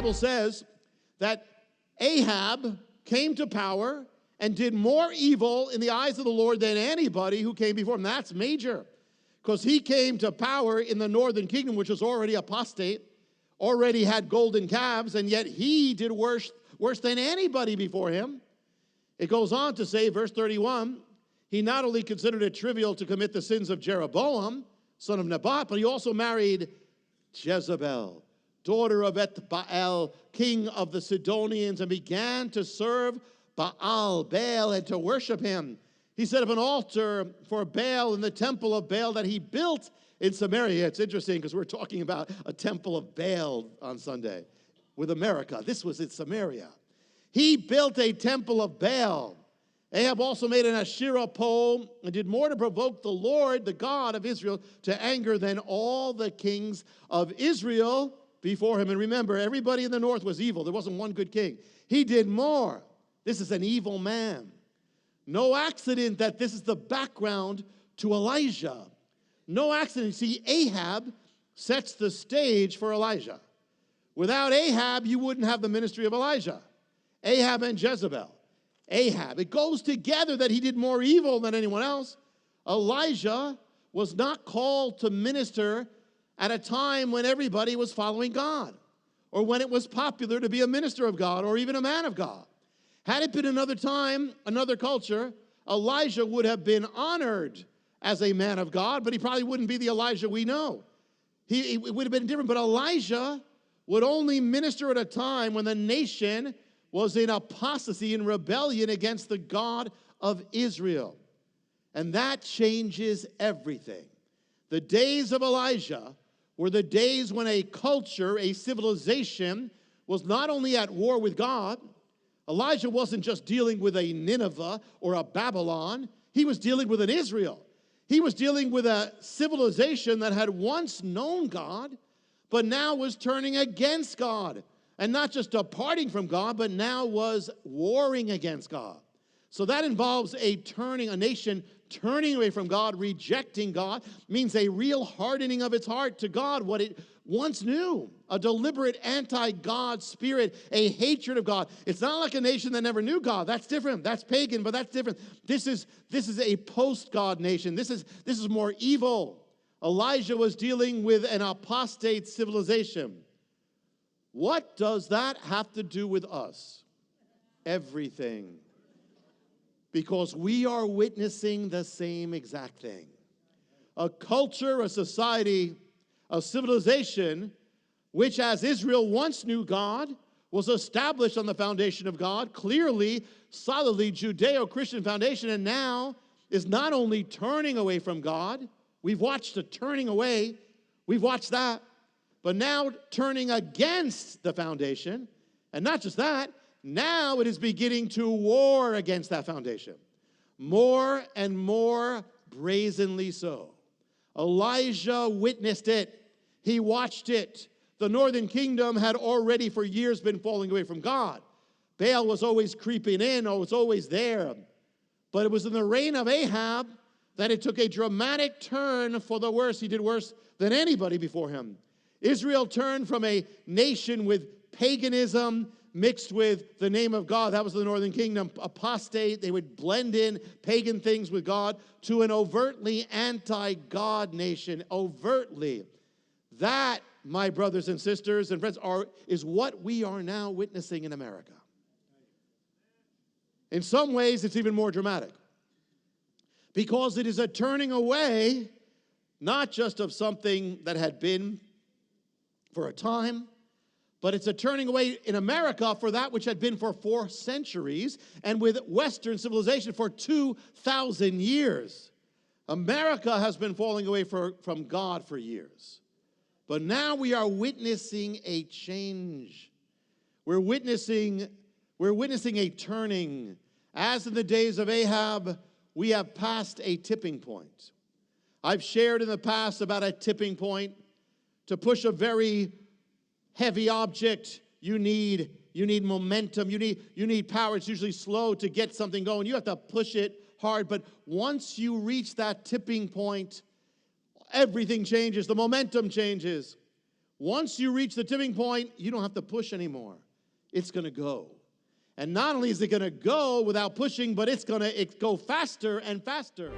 Bible says that Ahab came to power and did more evil in the eyes of the Lord than anybody who came before him. That's major, because he came to power in the northern kingdom, which was already apostate, already had golden calves, and yet he did worse than anybody before him. It goes on to say, verse 31, he not only considered it trivial to commit the sins of Jeroboam, son of Nebat, but he also married Jezebel, daughter of Ethbaal, king of the Sidonians, and began to serve Baal, and to worship him. He set up an altar for Baal in the temple of Baal that he built in Samaria. It's interesting because we're talking about a temple of Baal on Sunday with America. This was in Samaria. He built a temple of Baal. Ahab also made an Asherah pole and did more to provoke the Lord, the God of Israel, to anger than all the kings of Israel before him. And remember, everybody in the north was evil. There wasn't one good king. He did more. This is an evil man. No accident that this is the background to Elijah. No accident. See, Ahab sets the stage for Elijah. Without Ahab, you wouldn't have the ministry of Elijah. Ahab and Jezebel. Ahab. It goes together that he did more evil than anyone else. Elijah was not called to minister at a time when everybody was following God, or when it was popular to be a minister of God, or even a man of God. Had it been another time, another culture, Elijah would have been honored as a man of God, but he probably wouldn't be the Elijah we know. It would have been different, but Elijah would only minister at a time when the nation was in apostasy and rebellion against the God of Israel. And that changes everything. The days of Elijah were the days when a culture, a civilization, was not only at war with God. Elijah wasn't just dealing with a Nineveh or a Babylon. He was dealing with an Israel. He was dealing with a civilization that had once known God, but now was turning against God. And not just departing from God, but now was warring against God. So that involves a nation turning away from God, rejecting God, means a real hardening of its heart to God, what it once knew, a deliberate anti-God spirit, a hatred of God. It's not like a nation that never knew God. That's different. That's pagan, but that's different. This is a post-God nation. This is more evil. Elijah was dealing with an apostate civilization. What does that have to do with us? Everything. Because we are witnessing the same exact thing. A culture, a society, a civilization, which as Israel once knew God, was established on the foundation of God, clearly, solidly Judeo-Christian foundation, and now is not only turning away from God. We've watched a turning away. We've watched that. But now turning against the foundation. And not just that, now it is beginning to war against that foundation. More and more brazenly so. Elijah witnessed it. He watched it. The northern kingdom had already for years been falling away from God. Baal was always creeping in, or was always there. But it was in the reign of Ahab that it took a dramatic turn for the worse. He did worse than anybody before him. Israel turned from a nation with paganism mixed with the name of God. That was the northern kingdom. Apostate, they would blend in pagan things with God, to an overtly anti-God nation. Overtly. That, my brothers and sisters and friends, is what we are now witnessing in America. In some ways, it's even more dramatic. Because it is a turning away, not just of something that had been for a time, but it's a turning away in America for that which had been for 4 centuries, and with Western civilization for 2,000 years. America has been falling away from God for years. But now we are witnessing a change. We're witnessing a turning. As in the days of Ahab, we have passed a tipping point. I've shared in the past about a tipping point. To push a very heavy object, you need momentum, you need power. It's usually slow to get something going. You have to push it hard, but once you reach that tipping point, everything changes. The momentum changes. Once you reach the tipping point, you don't have to push anymore. It's going to go. And not only is it going to go without pushing, but it's going to go faster and faster.